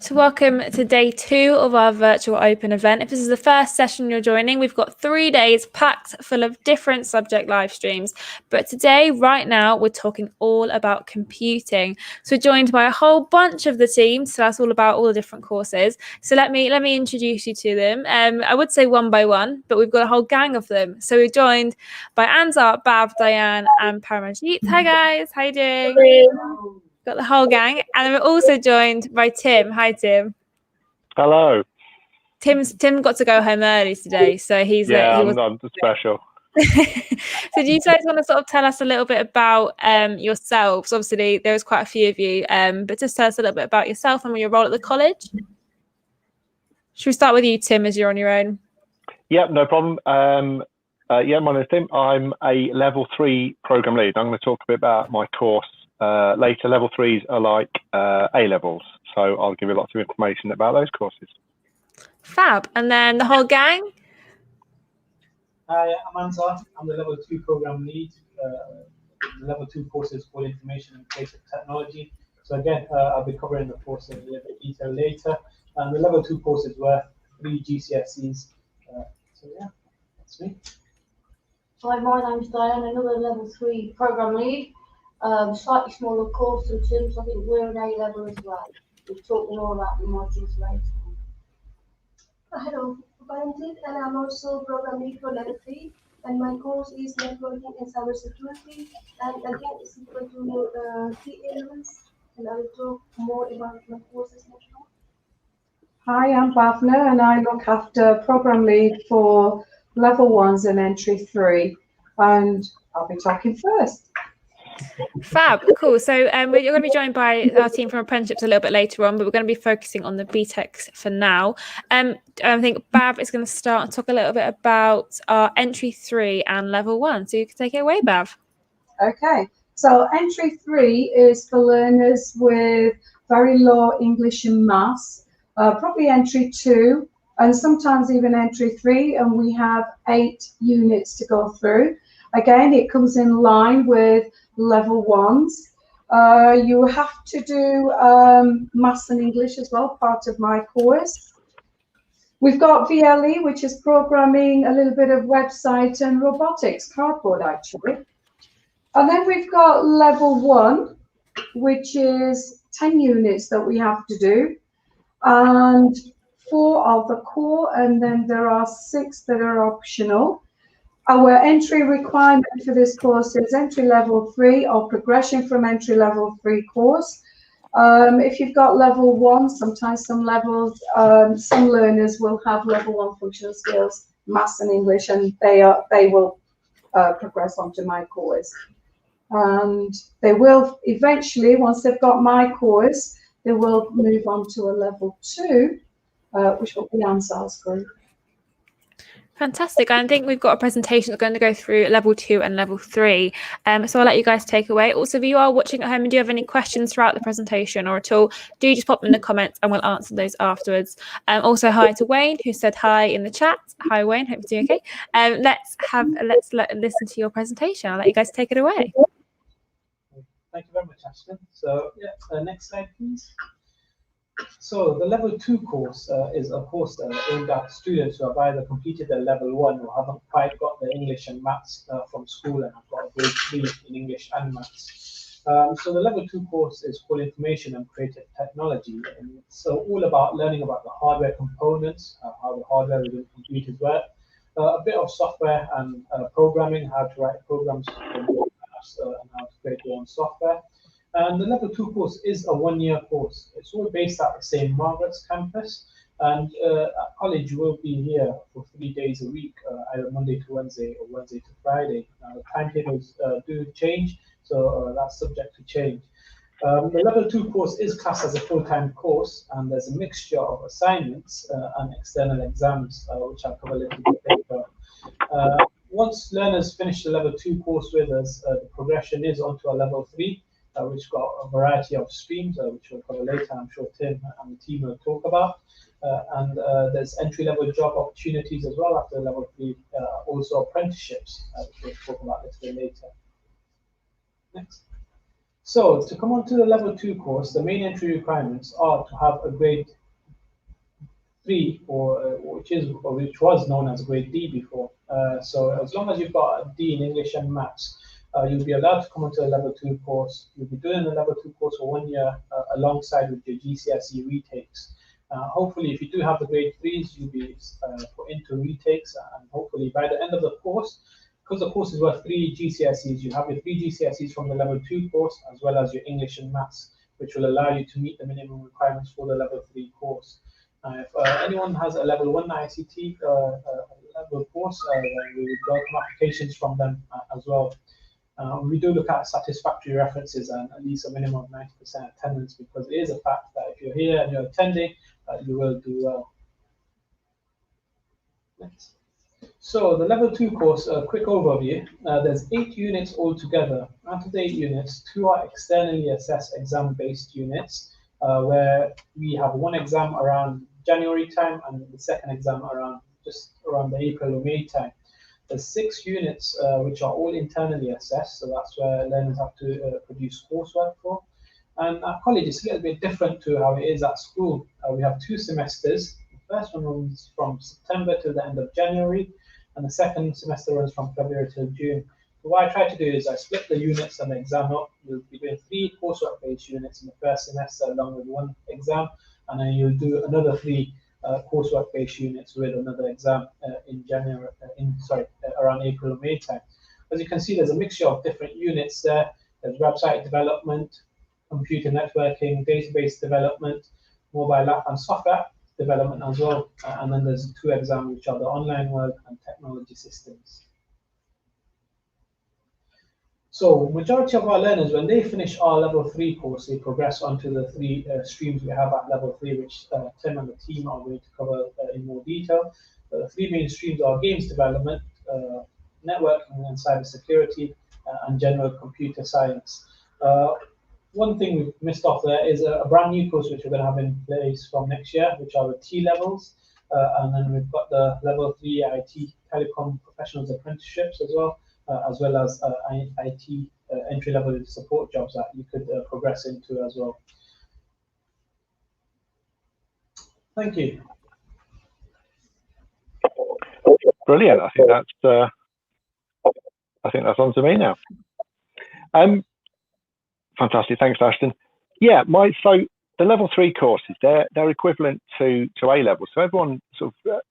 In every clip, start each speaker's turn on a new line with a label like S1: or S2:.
S1: So welcome to day 2 of our virtual open event. If this is the first session you're joining, we've got 3 days packed full of different subject live streams. But today, right now, we're talking all about computing. So we're joined by a whole bunch of the team. So that's all about all the different courses. So let me introduce you to them. I would say one by one, but we've got a whole gang of them. So we're joined by Anzar, Bav, Diane, and Paramajit. Hi guys, how you doing? Got the whole gang, and we're also joined by Tim. Hi, Tim.
S2: Hello.
S1: Tim got to go home early today, so he's
S2: I'm special.
S1: So do you guys want to sort of tell us a little bit about yourselves? Obviously, there's quite a few of you, but just tell us a little bit about yourself and your role at the college. Should we start with you, Tim, as you're on your own?
S2: Yep, no problem. My name is Tim. I'm a level 3 program lead. I'm going to talk a bit about my course later. Level 3s are like A levels, so I'll give you lots of information about those courses.
S1: Fab. And then the whole gang.
S3: Hi, I'm Anzar. I'm the level 2 program lead. The level 2 course is called Information and Basic Technology. So again, I'll be covering the course in a little bit detail later. And the level 2 courses were 3 GCSEs. So yeah, that's me.
S4: Hi, my name's Diane, another level 3 program lead. Slightly smaller course than Tim's. I think we're an A level as well. We'll talk more about the modules later.
S5: Hello, I'm Paramjit, and I'm also program lead for level 3. And my course is networking and cybersecurity. And again, it's equal to 3 A levels. And I will talk more about my courses later on.
S6: Hi, I'm Bhavna, and I look after program lead for level 1s and entry 3. And I'll be talking first.
S1: Fab, cool. So you're going to be joined by our team from apprenticeships a little bit later on, but we're going to be focusing on the BTECs for now. I think Bav is going to start and talk a little bit about our entry 3 and level 1. So you can take it away, Bav.
S6: Okay, so entry 3 is for learners with very low English and maths, probably entry 2, and sometimes even entry 3, and we have 8 units to go through. Again, it comes in line with level 1s. You have to do maths and English as well, part of my course. We've got VLE, which is programming, a little bit of website and robotics, cardboard actually. And then we've got level 1, which is 10 units that we have to do, and 4 of the core, and then there are 6 that are optional. Our entry requirement for this course is entry level 3 or progression from entry level 3 course. If you've got level 1, sometimes some levels, some learners will have level 1 functional skills, maths and English, and they will progress onto my course. And they will eventually, once they've got my course, they will move on to a level 2, which will be Anzar's group.
S1: Fantastic. I think we've got a presentation that's going to go through level 2 and level 3. So I'll let you guys take away. Also, if you are watching at home and do have any questions throughout the presentation or at all, do just pop them in the comments and we'll answer those afterwards. Also, hi to Wayne, who said hi in the chat. Hi, Wayne. Hope you're doing okay. Let's listen to your presentation. I'll let you guys take it away.
S3: Thank you very much, Ashton. So yeah, next slide, please. So the level 2 course is a course aimed at students who have either completed their level 1 or haven't quite got the English and maths from school and have got a grade 3 in English and maths. So the level 2 course is called Information and Creative Technology, and so all about learning about the hardware components, how the hardware within computers work, a bit of software and programming, how to write programs and how to create your own software. And the level 2 course is a 1-year course. It's all based at the St. Margaret's campus, and college will be here for 3 days a week, either Monday to Wednesday or Wednesday to Friday. Now, the timetables do change, so that's subject to change. The level 2 course is classed as a full-time course, and there's a mixture of assignments and external exams, which I'll cover a little bit later. Once learners finish the level 2 course with us, the progression is onto a level 3. Which got a variety of streams, which we'll cover later. I'm sure Tim and the team will talk about. And there's entry-level job opportunities as well after level 3, also apprenticeships, which we'll talk about a little bit later. Next. So to come on to the level 2 course, the main entry requirements are to have a grade 3, which was known as grade D before. So as long as you've got a D in English and Maths, you'll be allowed to come onto the level 2 course. You'll be doing the level 2 course for 1 year alongside with your GCSE retakes. Hopefully, if you do have the grade 3s, you'll be put into retakes, and hopefully by the end of the course, because the course is worth 3 GCSEs, you have your 3 GCSEs from the level 2 course, as well as your English and Maths, which will allow you to meet the minimum requirements for the level 3 course. If anyone has a level 1 ICT level course, then we would welcome applications from them as well. We do look at satisfactory references and at least a minimum of 90% attendance, because it is a fact that if you're here and you're attending, you will do well. Next. So the level 2 course, a quick overview. There's 8 units altogether. Out of the 8 units, 2 are externally assessed exam-based units, where we have 1 exam around January time and the second exam just around the April or May time. There's 6 units which are all internally assessed, so that's where learners have to produce coursework for. And at college, it's a little bit different to how it is at school. We have 2 semesters. The first one runs from September to the end of January, and the second semester runs from February till June. So what I try to do is I split the units and the exam up. You'll be doing 3 coursework-based units in the first semester along with 1 exam, and then you'll do another 3 coursework-based units with another exam in January, around April or May time. As you can see, there's a mixture of different units there. There's website development, computer networking, database development, mobile app and software development as well. And then there's 2 exams, which are the online world and technology systems. So majority of our learners, when they finish our level 3 course, they progress onto the 3 streams we have at level 3, which Tim and the team are going to cover in more detail. The 3 main streams are games development, networking and cybersecurity, and general computer science. One thing we've missed off there is a brand new course which we're going to have in place from next year, which are the T levels. And then we've got the level 3 IT telecom professionals apprenticeships as well as IT entry-level support jobs that you could progress into as well. Thank you.
S2: Brilliant. I think that's on to me now. Fantastic. Thanks, Ashton. Yeah, so the level 3 courses, they're equivalent to A level. So everyone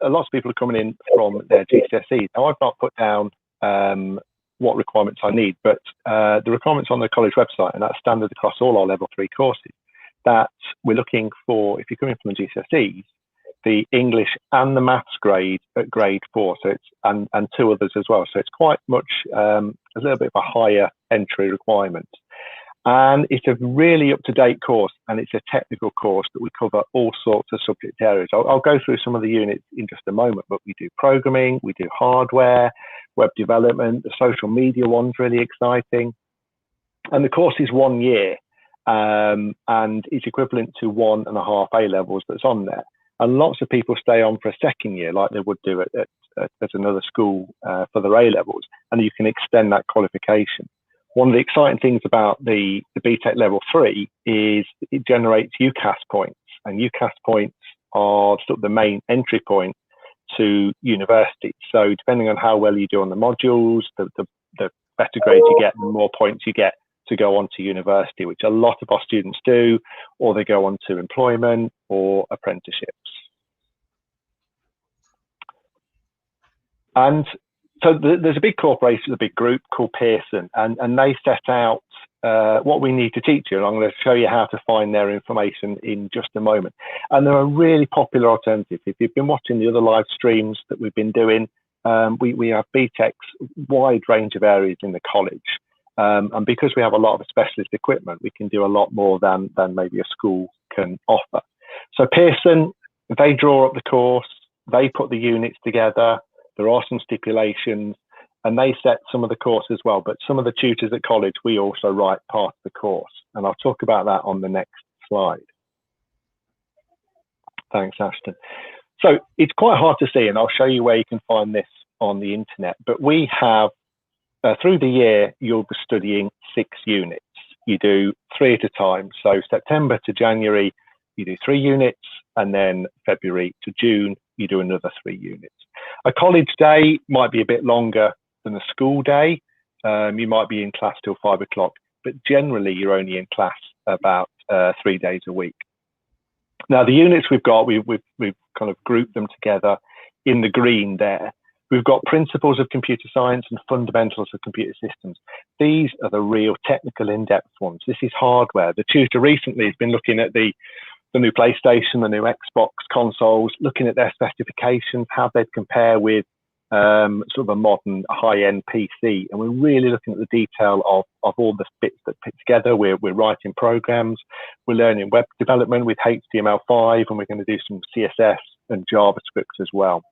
S2: a lot of people are coming in from their GCSE. Now I've not put down what requirements I need, but the requirements on the college website, and that's standard across all our level 3 courses, that we're looking for, if you're coming from the GCSEs, the English and the Maths grade at grade 4, so it's and 2 others as well. So it's quite much a little bit of a higher entry requirement. And it's a really up-to-date course, and it's a technical course that we cover all sorts of subject areas. I'll go through some of the units in just a moment, but we do programming, we do hardware, web development, the social media one's really exciting. And the course is 1 year, and it's equivalent to 1.5 A levels that's on there. And lots of people stay on for a second year, like they would do at another school for their A levels, and you can extend that qualification. One of the exciting things about the BTEC level 3 is it generates UCAS points, and UCAS points are sort of the main entry point to university. So depending on how well you do on the modules, the better grades you get, the more points you get to go on to university, which a lot of our students do, or they go on to employment or apprenticeships. And so there's a big corporation, a big group called Pearson, and they set out what we need to teach you. And I'm going to show you how to find their information in just a moment. And they're a really popular alternative. If you've been watching the other live streams that we've been doing, we have BTEC's wide range of areas in the college. And because we have a lot of specialist equipment, we can do a lot more than maybe a school can offer. So Pearson, they draw up the course, they put the units together. There are some stipulations, and they set some of the course as well. But some of the tutors at college, we also write part of the course. And I'll talk about that on the next slide. Thanks, Ashton. So it's quite hard to see, and I'll show you where you can find this on the internet. But we have, through the year, you'll be studying 6 units. you do 3 at a time. So September to January, you do 3 units, and then February to June, you do another 3 units. A college day might be a bit longer than a school day. You might be in class till 5 o'clock, but generally you're only in class about 3 days a week. Now, the units we've got, we've kind of grouped them together in the green there. We've got Principles of Computer Science and Fundamentals of Computer Systems. These are the real technical in-depth ones. This is hardware. The tutor recently has been looking at the new PlayStation, the new Xbox consoles, looking at their specifications, how they'd compare with sort of a modern high-end PC. And we're really looking at the detail of all the bits that fit together. We're writing programs. We're learning web development with HTML5, and we're going to do some CSS and JavaScript as well.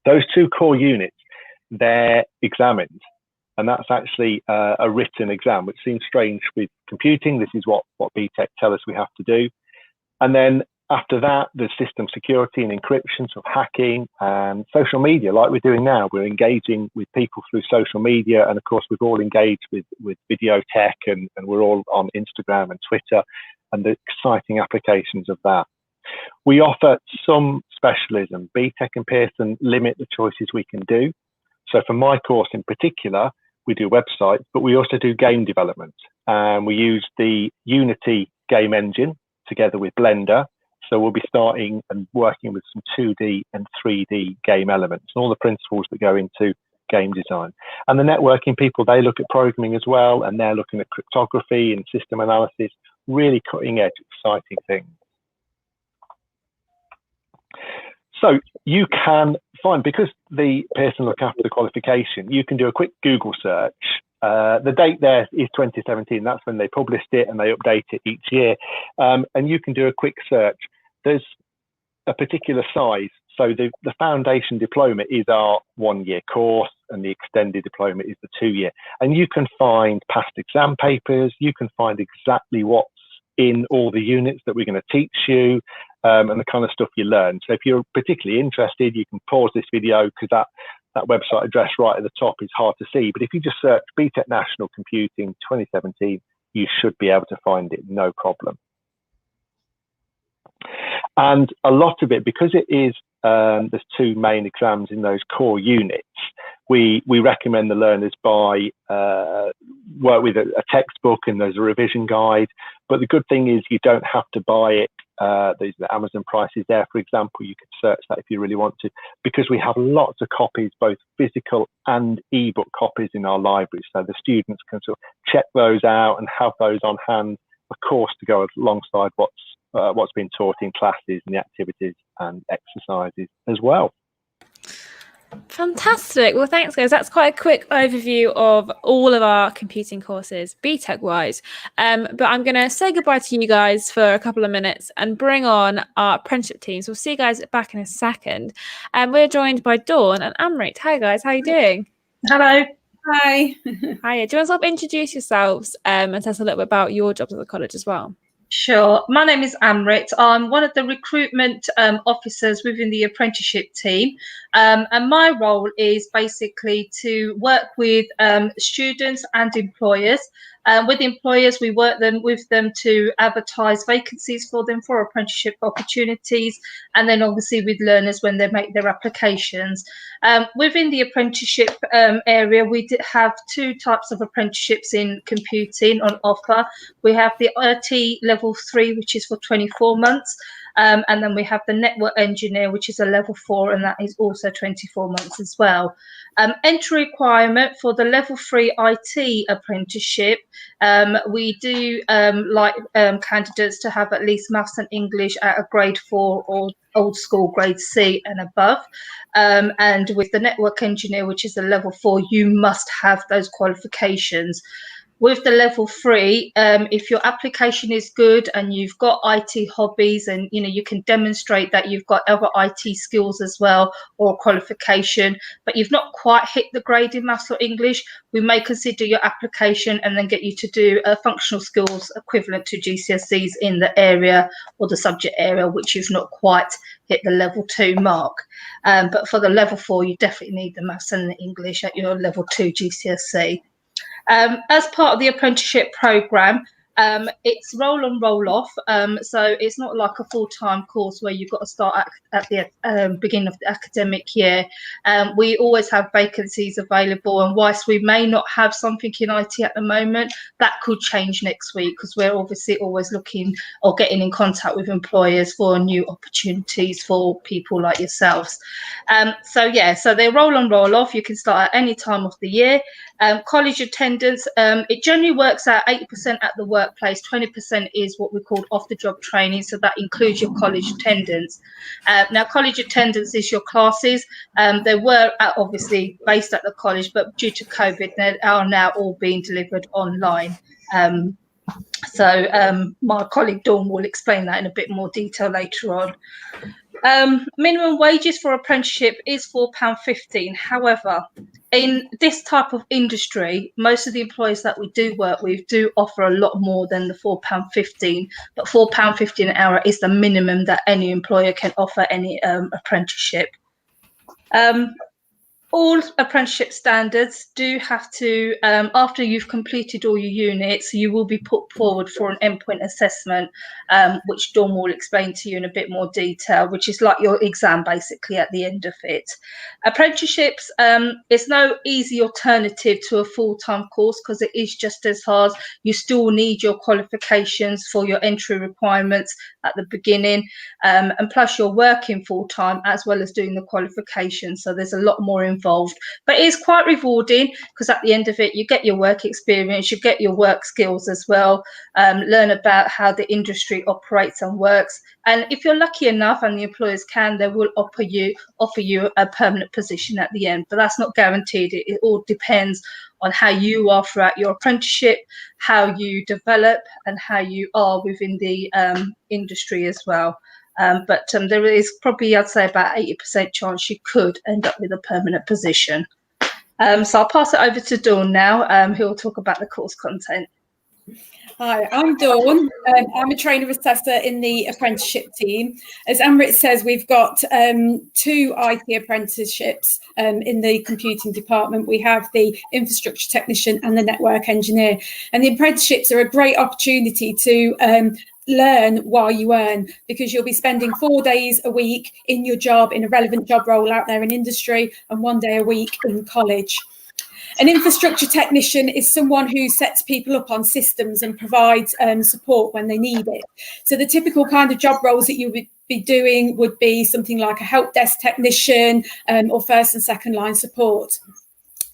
S2: Those 2 core units, they're examined. And that's actually a written exam, which seems strange with computing. This is what BTEC tell us we have to do. And then after that, there's system security and encryption, so hacking and social media, like we're doing now. We're engaging with people through social media. And of course, we've all engaged with video tech, and we're all on Instagram and Twitter and the exciting applications of that. We offer some specialism. BTEC and Pearson limit the choices we can do. So for my course in particular, we do websites, but we also do game development. And we use the Unity game engine together with Blender. So we'll be starting and working with some 2D and 3D game elements, and all the principles that go into game design. And the networking people, they look at programming as well, and they're looking at cryptography and system analysis, really cutting edge, exciting things. So you can find, because the Pearson look after the qualification, you can do a quick Google search. The date there is 2017. That's when they published it, and they update it each year. And you can do a quick search. There's a particular size. So the foundation diploma is our 1-year course, and the extended diploma is the 2-year. And you can find past exam papers. You can find exactly what's in all the units that we're going to teach you, and the kind of stuff you learn. So if you're particularly interested, you can pause this video, because that website address right at the top is hard to see. But if you just search BTEC National Computing 2017, you should be able to find it, no problem. And a lot of it, because it is, there's 2 main exams in those core units, we recommend the learners work with a textbook, and there's a revision guide. But the good thing is you don't have to buy it. There's the Amazon prices there, for example. You could search that if you really want to, because we have lots of copies, both physical and ebook copies in our library. So the students can sort of check those out and have those on hand, of course, to go alongside what's been taught in classes and the activities and exercises as well.
S1: Fantastic. Well, thanks, guys. That's quite a quick overview of all of our computing courses, BTEC-wise. But I'm going to say goodbye to you guys for a couple of minutes and bring on our apprenticeship teams. We'll see you guys back in a second. We're joined by Dawn and Amrit. Hi, guys. How are you doing?
S7: Hello. Hi.
S1: Hi. Do you want to sort of introduce yourselves and tell us a little bit about your jobs at the college as well?
S7: Sure. My name is Amrit. I'm one of the recruitment officers within the apprenticeship team. And my role is basically to work with students and employers. With employers, we work with them to advertise vacancies for them for apprenticeship opportunities, and then obviously with learners when they make their applications. Within the apprenticeship area, we have 2 types of apprenticeships in computing on offer. We have the IT level 3, which is for 24 months. And then we have the network engineer, which is a level 4, and that is also 24 months as well. Entry requirement for the level 3 IT apprenticeship, we do like candidates to have at least maths and English at a grade 4 or old school grade C and above. And with the network engineer, which is a level 4, you must have those qualifications. With the level 3, if your application is good and you've got IT hobbies, and you can demonstrate that you've got other IT skills as well, or qualification, but you've not quite hit the grade in maths or English, we may consider your application and then get you to do a functional skills equivalent to GCSEs in the area or the subject area which you've not quite hit the level 2 mark. But for the level 4, you definitely need the maths and the English at your level 2 GCSE. As part of the apprenticeship programme, it's roll on, roll off. So it's not like a full-time course where you've got to start at the beginning of the academic year. We always have vacancies available, and whilst we may not have something in IT at the moment, that could change next week, because we're obviously always looking or getting in contact with employers for new opportunities for people like yourselves. So they roll on, roll off. You can start at any time of the year. College attendance, it generally works out 80% at the workplace, 20% is what we call off-the-job training, so that includes your college attendance. Now, college attendance is your classes. They were obviously based at the college, but due to COVID, they are now all being delivered online. My colleague Dawn will explain that in a bit more detail later on. Minimum wages for apprenticeship is £4.15. However, in this type of industry, most of the employers that we do work with do offer a lot more than the £4.15, but £4.15 an hour is the minimum that any employer can offer any apprenticeship. All apprenticeship standards do have to, after you've completed all your units, you will be put forward for an endpoint assessment, which Dawn will explain to you in a bit more detail, which is like your exam basically at the end of it. Apprenticeships is no easy alternative to a full-time course, because it is just as hard. You still need your qualifications for your entry requirements at the beginning, and plus you're working full-time as well as doing the qualifications, so there's a lot more involved, but it is quite rewarding, because at the end of it you get your work experience, you get your work skills as well, learn about how the industry operates and works, and if you're lucky enough and the employers can, they will offer you a permanent position at the end, but that's not guaranteed. It all depends on how you are throughout your apprenticeship, how you develop, and how you are within the industry as well. But there is probably, I'd say, about 80% chance you could end up with a permanent position. So I'll pass it over to Dawn now, who will talk about the course content.
S8: Hi, I'm Dawn. I'm a trainer assessor in the apprenticeship team. As Amrit says, we've got 2 IT apprenticeships in the computing department. We have the infrastructure technician and the network engineer. And the apprenticeships are a great opportunity to learn while you earn, because you'll be spending 4 days a week in your job, in a relevant job role out there in industry, and 1 day a week in college. An infrastructure technician is someone who sets people up on systems and provides support when they need it. So the typical kind of job roles that you would be doing would be something like a help desk technician or first and second line support.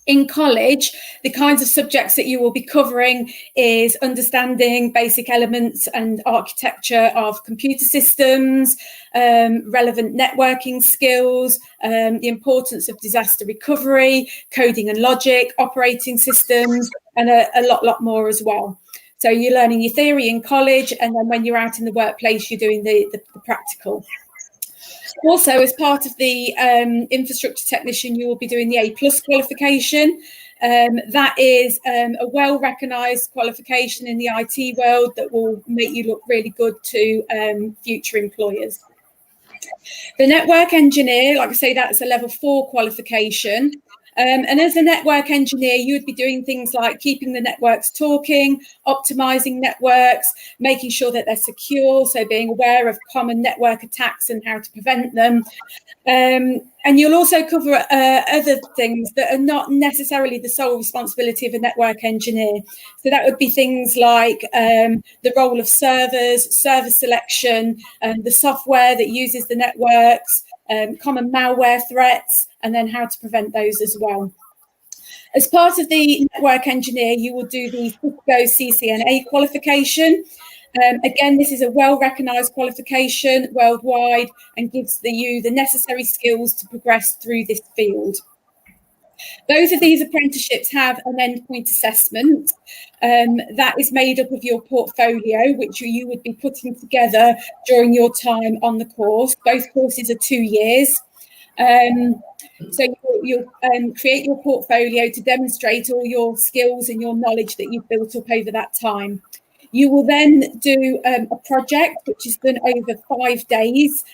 S8: In college, the kinds of subjects that you will be covering is understanding basic elements and architecture of computer systems, relevant networking skills, the importance of disaster recovery, coding and logic, operating systems, and a lot more as well. So you're learning your theory in college, and then when you're out in the workplace, you're doing the practical. Also, as part of the infrastructure technician, you will be doing the A+ qualification. That is a well-recognised qualification in the IT world that will make you look really good to future employers. The network engineer, like I say, that's a level 4 qualification. And as a network engineer, you would be doing things like keeping the networks talking, optimizing networks, making sure that they're secure, so being aware of common network attacks and how to prevent them. And you'll also cover other things that are not necessarily the sole responsibility of a network engineer. So that would be things like the role of servers, server selection, the software that uses the networks, common malware threats, and then how to prevent those as well. As part of the network engineer, you will do the Cisco CCNA qualification. Again, this is a well-recognised qualification worldwide and gives you the necessary skills to progress through this field. Both of these apprenticeships have an endpoint assessment that is made up of your portfolio, which you would be putting together during your time on the course. Both courses are 2 years. So you'll create your portfolio to demonstrate all your skills and your knowledge that you've built up over that time. You will then do a project which is done over 5 days,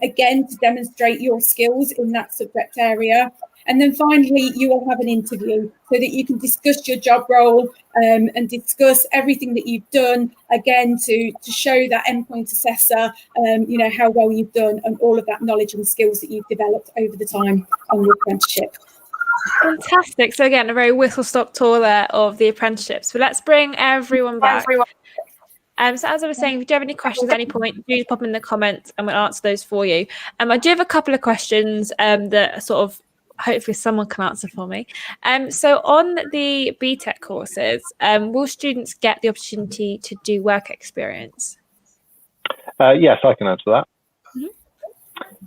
S8: again to demonstrate your skills in that subject area. And then finally, you will have an interview so that you can discuss your job role and discuss everything that you've done, again, to show that endpoint assessor, how well you've done and all of that knowledge and skills that you've developed over the time on your apprenticeship.
S1: Fantastic. So again, a very whistle-stop tour there of the apprenticeships. But let's bring everyone back. So as I was saying, if you do have any questions at any point, do pop in the comments and we'll answer those for you. I do have a couple of questions that sort of hopefully someone can answer for me. So on the BTEC courses, will students get the opportunity to do work experience?
S2: Yes, I can answer that.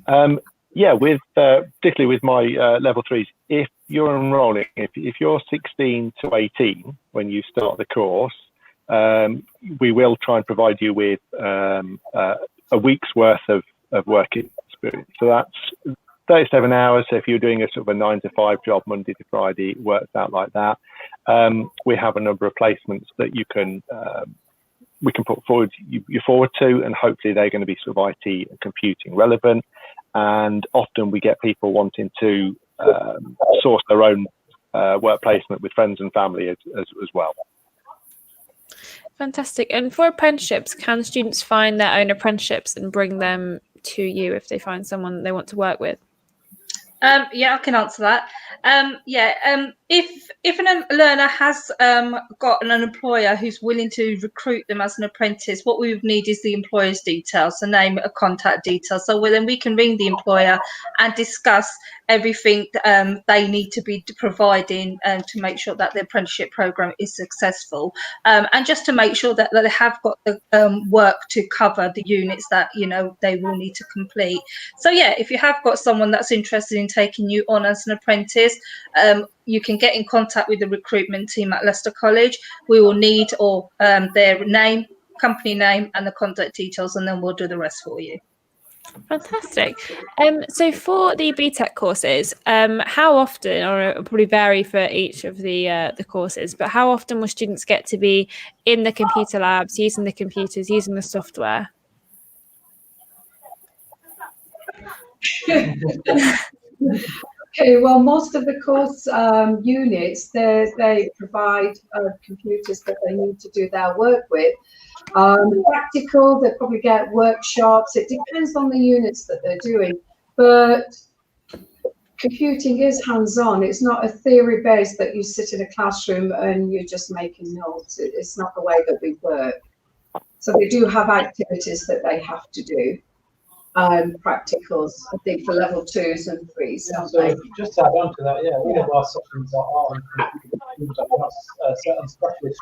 S1: Mm-hmm.
S2: Yeah, particularly with my level 3s, if you're enrolling, if you're 16 to 18 when you start the course, we will try and provide you with a week's worth of work experience. So that's 37 hours. So if you're doing a sort of a 9 to 5 job, Monday to Friday, it works out like that. We have a number of placements that we can put you forward to, and hopefully they're going to be sort of IT and computing relevant. And often we get people wanting to source their own work placement with friends and family as well.
S1: Fantastic. And for apprenticeships, can students find their own apprenticeships and bring them to you if they find someone they want to work with?
S7: Yeah, I can answer that. If a learner has got an employer who's willing to recruit them as an apprentice, what we would need is the employer's details, the name, a contact details. So then we can ring the employer and discuss everything they need to be providing to make sure that the apprenticeship program is successful, and just to make sure that they have got the work to cover the units that they will need to complete. So yeah, if you have got someone that's interested in taking you on as an apprentice, you can get in contact with the recruitment team at Leicester College. We will need their name, company name, and the contact details, and then we'll do the rest for you.
S1: Fantastic. So for the BTEC courses, how often, or it'll probably vary for each of the courses, but how often will students get to be in the computer labs, using the computers, using the software?
S6: Okay, well, most of the course units, they provide computers that they need to do their work with. Practical, they probably get workshops. It depends on the units that they're doing, but computing is hands-on. It's not a theory based that you sit in a classroom and you're just making notes. It's not the way that we work. So they do have activities that they have to do. Practicals, I think, for level 2s and 3s.
S3: Yeah, so just to add on to that, all of our sessions are on computers. We're not certain specialist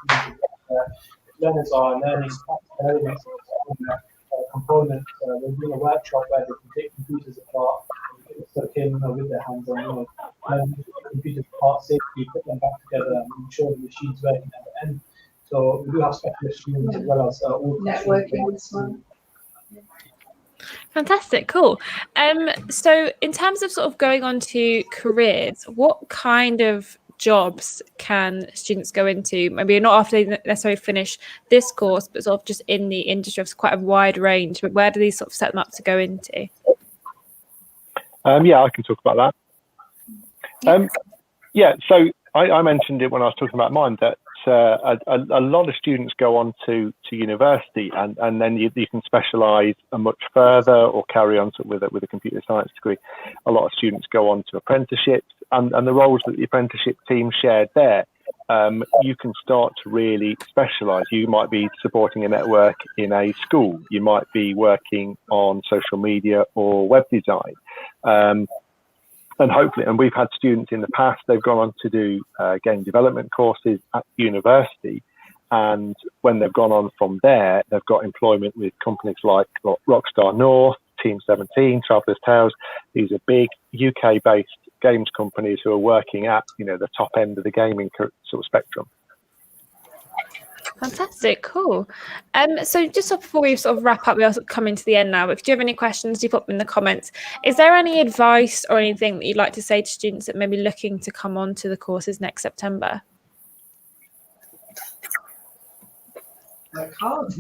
S3: learners are learning elements of components. We're doing a workshop where they can take computers apart, so came with their hands on, computers apart safely, put them back together, and ensure the machine's working at the end. So we do have specialist students as well as all
S6: networking as well.
S1: Fantastic, cool. So in terms of sort of going on to careers, what kind of jobs can students go into? Maybe not after they necessarily finish this course, but sort of just in the industry. It's quite a wide range, but where do these sort of set them up to go into?
S2: Yeah, I can talk about that. So I mentioned it when I was talking about mine, that a lot of students go on to university, and then you can specialise much further or carry on with a computer science degree. A lot of students go on to apprenticeships, and the roles that the apprenticeship team shared there, you can start to really specialise. You might be supporting a network in a school. You might be working on social media or web design. And hopefully, and we've had students in the past, they've gone on to do game development courses at university. And when they've gone on from there, they've got employment with companies like Rockstar North, Team 17, Traveller's Tales. These are big UK-based games companies who are working at, the top end of the gaming sort of spectrum.
S1: Fantastic, cool. So just before we sort of wrap up, we are coming to the end now, but if you do have any questions, do pop them in the comments. Is there any advice or anything that you'd like to say to students that may be looking to come on to the courses next September?
S6: Work hard.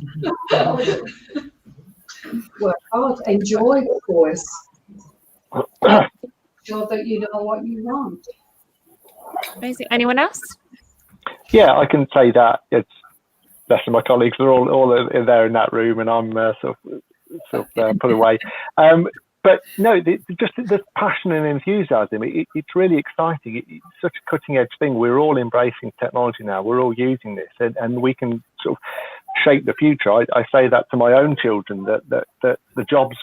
S6: Work hard. Enjoy the course. sure that you know what you want.
S1: Amazing. Anyone else?
S2: Yeah, I can say that. It's less of my colleagues are all there in that room, and I'm sort of put away. But no, just the passion and enthusiasm. It's really exciting. It's such a cutting edge thing. We're all embracing technology now. We're all using this, and we can sort of shape the future. I say that to my own children, that the jobs,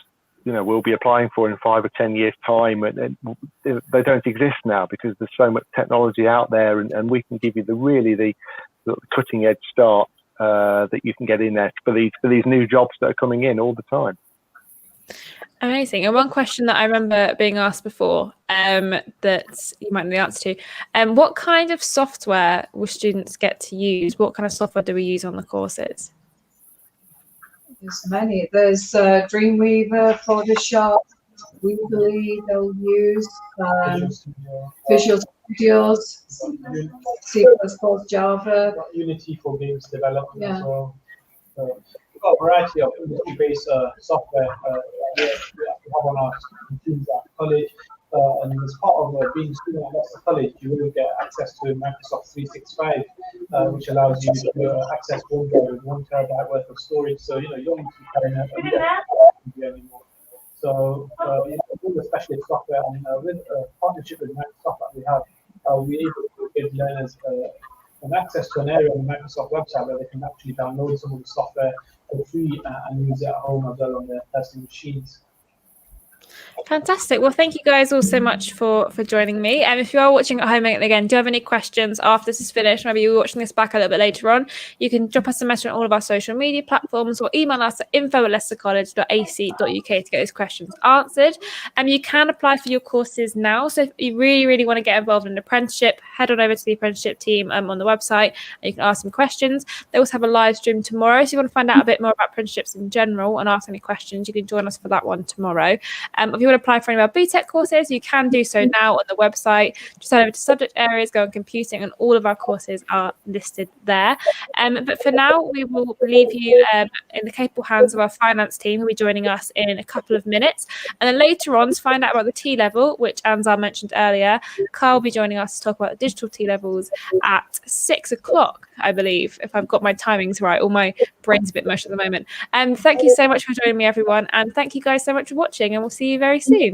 S2: you know, we'll be applying for in 5 or 10 years' time, and they don't exist now because there's so much technology out there, and we can give you the cutting edge start that you can get in there for these new jobs that are coming in all the time.
S1: Amazing. And one question that I remember being asked before, that you might know the answer to, what kind of software will students get to use? What kind of software do we use on the courses?
S6: There's many. There's Dreamweaver, Photoshop, Weebly, they'll use Visual Studios, C++, Java.
S3: Unity for games development as
S6: Yeah.
S3: well. We've got a variety of industry-based software we have on our teams at college. And as part of being a student at Leicester College, you will get access to Microsoft 365, which allows you to access OneDrive with 1 terabyte worth of storage. So, you know, you don't need to be carrying a anymore. So, you know, all the specialist software, and with a partnership with Microsoft that we have, we're able to give learners an access to an area on the Microsoft website where they can actually download some of the software for free and use it at home as well on their personal machines.
S1: Fantastic. Well, thank you guys all so much for joining me. And if you are watching at home again, do you have any questions after this is finished? Maybe you're watching this back a little bit later on. You can drop us a message on all of our social media platforms or email us at info@leicestercollege.ac.uk to get those questions answered. You can apply for your courses now. So if you really, really want to get involved in an apprenticeship, head on over to the apprenticeship team on the website and you can ask some questions. They also have a live stream tomorrow. So if you want to find out a bit more about apprenticeships in general and ask any questions, you can join us for that one tomorrow. If you want to apply for any of our BTEC courses, you can do so now on the website. Just head over to subject areas, go on computing, and all of our courses are listed there. But for now, we will leave you in the capable hands of our finance team, who will be joining us in a couple of minutes. And then later on, to find out about the T-level, which Anzar mentioned earlier, Carl will be joining us to talk about the digital T-levels at 6 o'clock, I believe, if I've got my timings right. All my brain's a bit mush at the moment. Thank you so much for joining me, everyone. And thank you guys so much for watching, and we'll see you very soon.